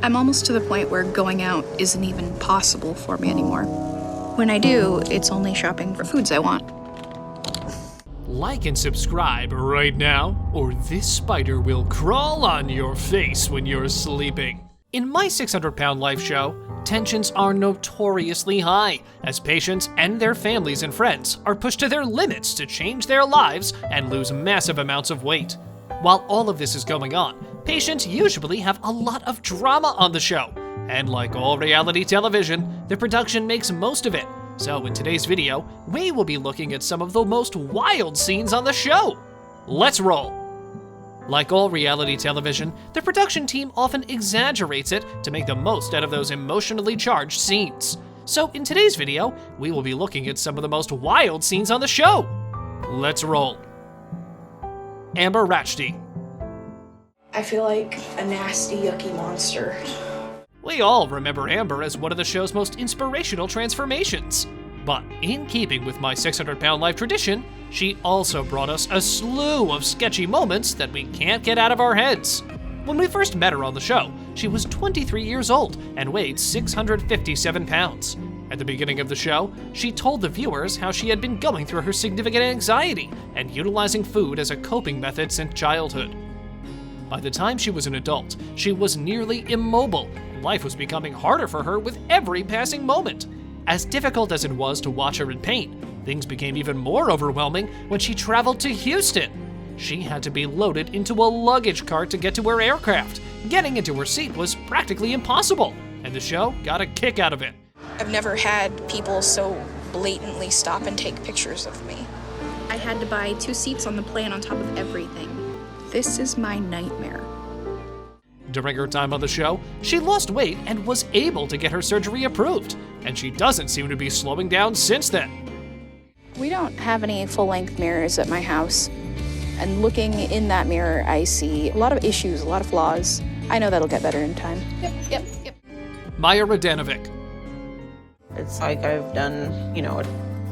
I'm almost to the point where going out isn't even possible for me anymore. When I do, it's only shopping for foods I want. Like and subscribe right now, or this spider will crawl on your face when you're sleeping. In My 600-Pound Life show, tensions are notoriously high as patients and their families and friends are pushed to their limits to change their lives and lose massive amounts of weight. While all of this is going on, patients usually have a lot of drama on the show, and like all reality television, the production makes most of it. So in today's video, we will be looking at some of the most wild scenes on the show. Let's roll! Like all reality television, the production team often exaggerates it to make the most out of those emotionally charged scenes. So in today's video, we will be looking at some of the most wild scenes on the show. Let's roll. Amber Rachdi. I feel like a nasty, yucky monster. We all remember Amber as one of the show's most inspirational transformations. But in keeping with My 600-Pound Life tradition, she also brought us a slew of sketchy moments that we can't get out of our heads. When we first met her on the show, she was 23 years old and weighed 657 pounds. At the beginning of the show, she told the viewers how she had been going through her significant anxiety and utilizing food as a coping method since childhood. By the time she was an adult, she was nearly immobile, and life was becoming harder for her with every passing moment. As difficult as it was to watch her in pain, things became even more overwhelming when she traveled to Houston. She had to be loaded into a luggage cart to get to her aircraft. Getting into her seat was practically impossible, and the show got a kick out of it. I've never had people so blatantly stop and take pictures of me. I had to buy 2 seats on the plane on top of everything. This is my nightmare. During her time on the show, she lost weight and was able to get her surgery approved, and she doesn't seem to be slowing down since then. We don't have any full-length mirrors at my house. And looking in that mirror, I see a lot of issues, a lot of flaws. I know that'll get better in time. Yep. Maya Radanovic. It's like I've done, a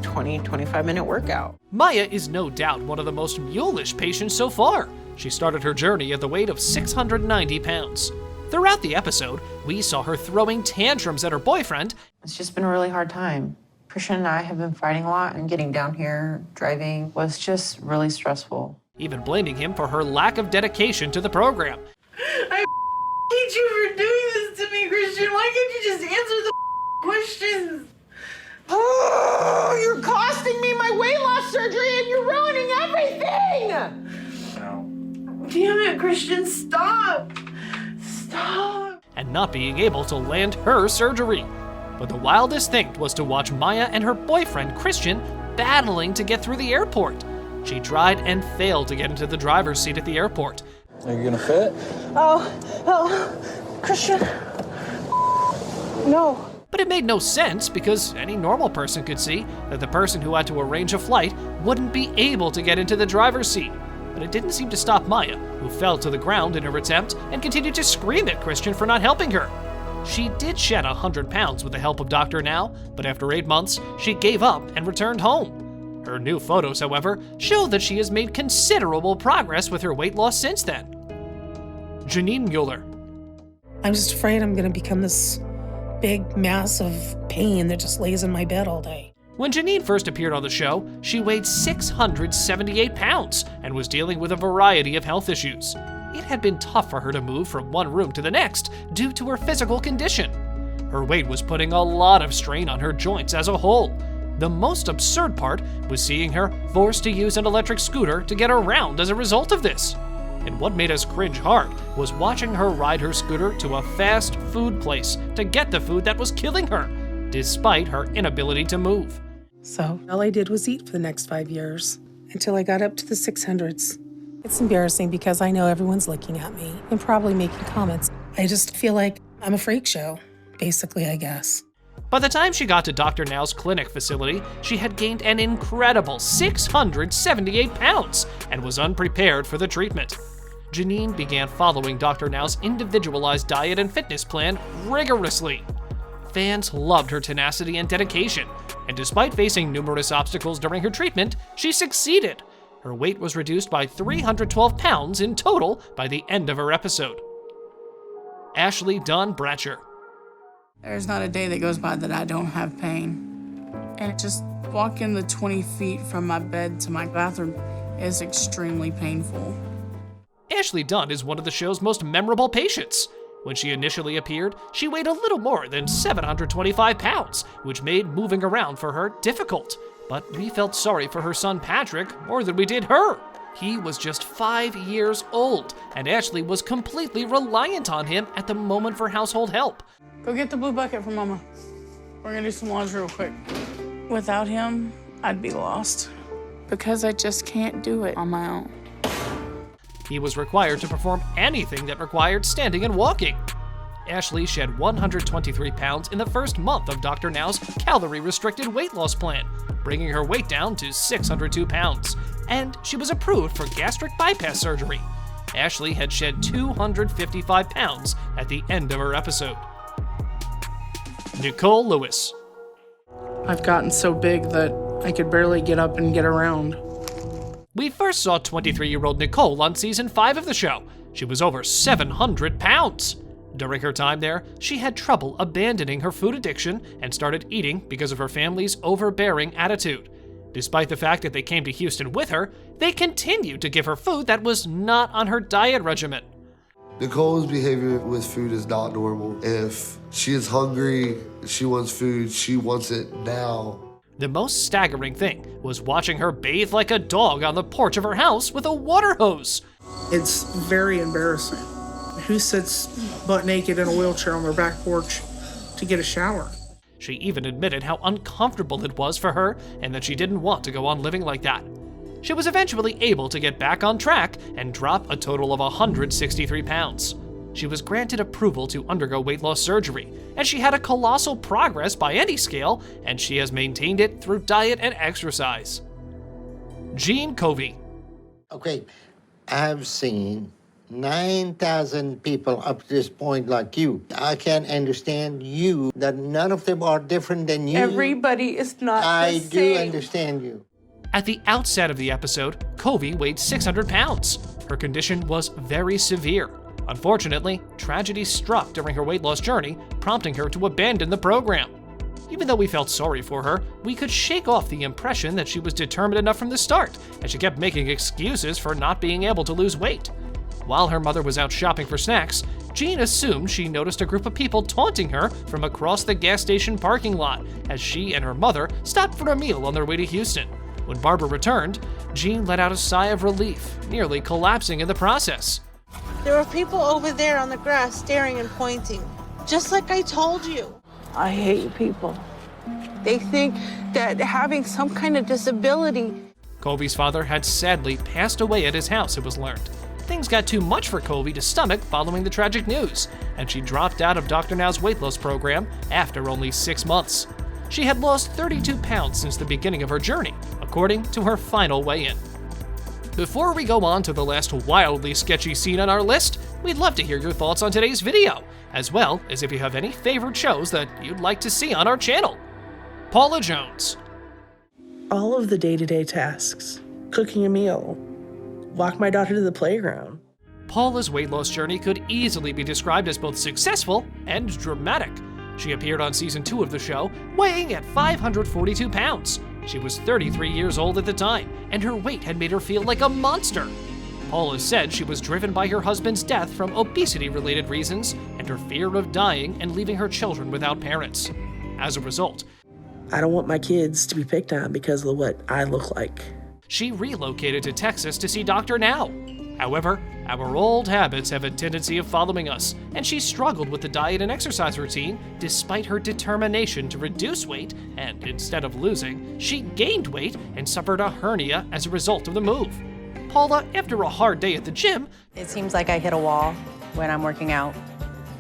20-25 minute workout. Maya is no doubt one of the most mulish patients so far. She started her journey at the weight of 690 pounds. Throughout the episode, we saw her throwing tantrums at her boyfriend. It's just been a really hard time. Christian and I have been fighting a lot, and getting down here, driving, was just really stressful. Even blaming him for her lack of dedication to the program. I hate you for doing this to me, Christian. Why can't you just answer the questions? Oh, you're costing me my weight loss surgery and you're ruining everything! Damn it, Christian, stop! Stop! And not being able to land her surgery. But the wildest thing was to watch Maya and her boyfriend, Christian, battling to get through the airport. She tried and failed to get into the driver's seat at the airport. Are you gonna fit? Oh, Christian. No. But it made no sense because any normal person could see that the person who had to arrange a flight wouldn't be able to get into the driver's seat. But it didn't seem to stop Maya, who fell to the ground in her attempt and continued to scream at Christian for not helping her. She did shed 100 pounds with the help of Dr. Now, but after 8 months, she gave up and returned home. Her new photos, however, show that she has made considerable progress with her weight loss since then. Janine Mueller. I'm just afraid I'm going to become this big mass of pain that just lays in my bed all day. When Janine first appeared on the show, she weighed 678 pounds and was dealing with a variety of health issues. It had been tough for her to move from one room to the next due to her physical condition. Her weight was putting a lot of strain on her joints as a whole. The most absurd part was seeing her forced to use an electric scooter to get around as a result of this. And what made us cringe hard was watching her ride her scooter to a fast food place to get the food that was killing her, despite her inability to move. So all I did was eat for the next 5 years until I got up to the 600s. It's embarrassing because I know everyone's looking at me and probably making comments. I just feel like I'm a freak show, basically, I guess. By the time she got to Dr. Now's clinic facility, she had gained an incredible 678 pounds and was unprepared for the treatment. Janine began following Dr. Now's individualized diet and fitness plan rigorously. Fans loved her tenacity and dedication, and despite facing numerous obstacles during her treatment, she succeeded. Her weight was reduced by 312 pounds in total by the end of her episode. Ashley Dunn Bratcher. There's not a day that goes by that I don't have pain. And just walking the 20 feet from my bed to my bathroom is extremely painful. Ashley Dunn is one of the show's most memorable patients. When she initially appeared, she weighed a little more than 725 pounds, which made moving around for her difficult. But we felt sorry for her son Patrick more than we did her. He was just 5 years old, and Ashley was completely reliant on him at the moment for household help. Go get the blue bucket for Mama. We're gonna do some laundry real quick. Without him, I'd be lost because I just can't do it on my own. He was required to perform anything that required standing and walking. Ashley shed 123 pounds in the first month of Dr. Now's calorie-restricted weight loss plan, bringing her weight down to 602 pounds. And she was approved for gastric bypass surgery. Ashley had shed 255 pounds at the end of her episode. Nicole Lewis. I've gotten so big that I could barely get up and get around. We first saw 23-year-old Nicole on season 5 of the show. She was over 700 pounds. During her time there, she had trouble abandoning her food addiction and started eating because of her family's overbearing attitude. Despite the fact that they came to Houston with her, they continued to give her food that was not on her diet regimen. Nicole's behavior with food is not normal. If she is hungry, she wants food, she wants it now. The most staggering thing was watching her bathe like a dog on the porch of her house with a water hose. It's very embarrassing. Who sits butt naked in a wheelchair on their back porch to get a shower? She even admitted how uncomfortable it was for her and that she didn't want to go on living like that. She was eventually able to get back on track and drop a total of 163 pounds. She was granted approval to undergo weight loss surgery, and she had a colossal progress by any scale, and she has maintained it through diet and exercise. Gene Covey. Okay, I've seen 9,000 people up to this point like you. I can't understand you, that none of them are different than you. Everybody is not the same. I do understand you. At the outset of the episode, Covey weighed 600 pounds. Her condition was very severe. Unfortunately, tragedy struck during her weight loss journey, prompting her to abandon the program. Even though we felt sorry for her, we could shake off the impression that she was determined enough from the start, as she kept making excuses for not being able to lose weight. While her mother was out shopping for snacks, Jean assumed she noticed a group of people taunting her from across the gas station parking lot as she and her mother stopped for a meal on their way to Houston. When Barbara returned, Jean let out a sigh of relief, nearly collapsing in the process. There were people over there on the grass staring and pointing, just like I told you. I hate people. They think that having some kind of disability. Covey's father had sadly passed away at his house, it was learned. Things got too much for Covey to stomach following the tragic news, and she dropped out of Dr. Now's weight loss program after only 6 months. She had lost 32 pounds since the beginning of her journey, according to her final weigh-in. Before we go on to the last wildly sketchy scene on our list, we'd love to hear your thoughts on today's video, as well as if you have any favorite shows that you'd like to see on our channel. Paula Jones. All of the day-to-day tasks, cooking a meal, walk my daughter to the playground. Paula's weight loss journey could easily be described as both successful and dramatic. She appeared on season 2 of the show, weighing at 542 pounds. She was 33 years old at the time, and her weight had made her feel like a monster. Paula said she was driven by her husband's death from obesity-related reasons and her fear of dying and leaving her children without parents. As a result, I don't want my kids to be picked on because of what I look like. She relocated to Texas to see Dr. Now. However, our old habits have a tendency of following us, and she struggled with the diet and exercise routine despite her determination to reduce weight, and instead of losing, she gained weight and suffered a hernia as a result of the move. Paula, after a hard day at the gym, it seems like I hit a wall when I'm working out,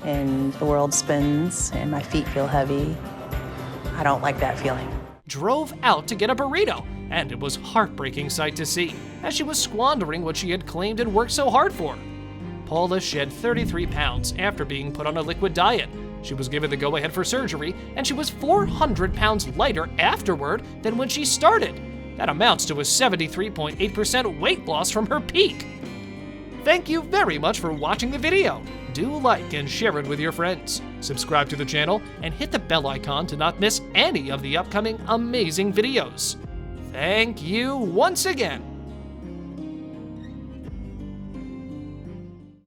and the world spins and my feet feel heavy. I don't like that feeling. Drove out to get a burrito, and it was a heartbreaking sight to see, as she was squandering what she had claimed and worked so hard for. Paula shed 33 pounds after being put on a liquid diet. She was given the go-ahead for surgery, and she was 400 pounds lighter afterward than when she started. That amounts to a 73.8% weight loss from her peak. Thank you very much for watching the video. Do like and share it with your friends. Subscribe to the channel and hit the bell icon to not miss any of the upcoming amazing videos. Thank you once again.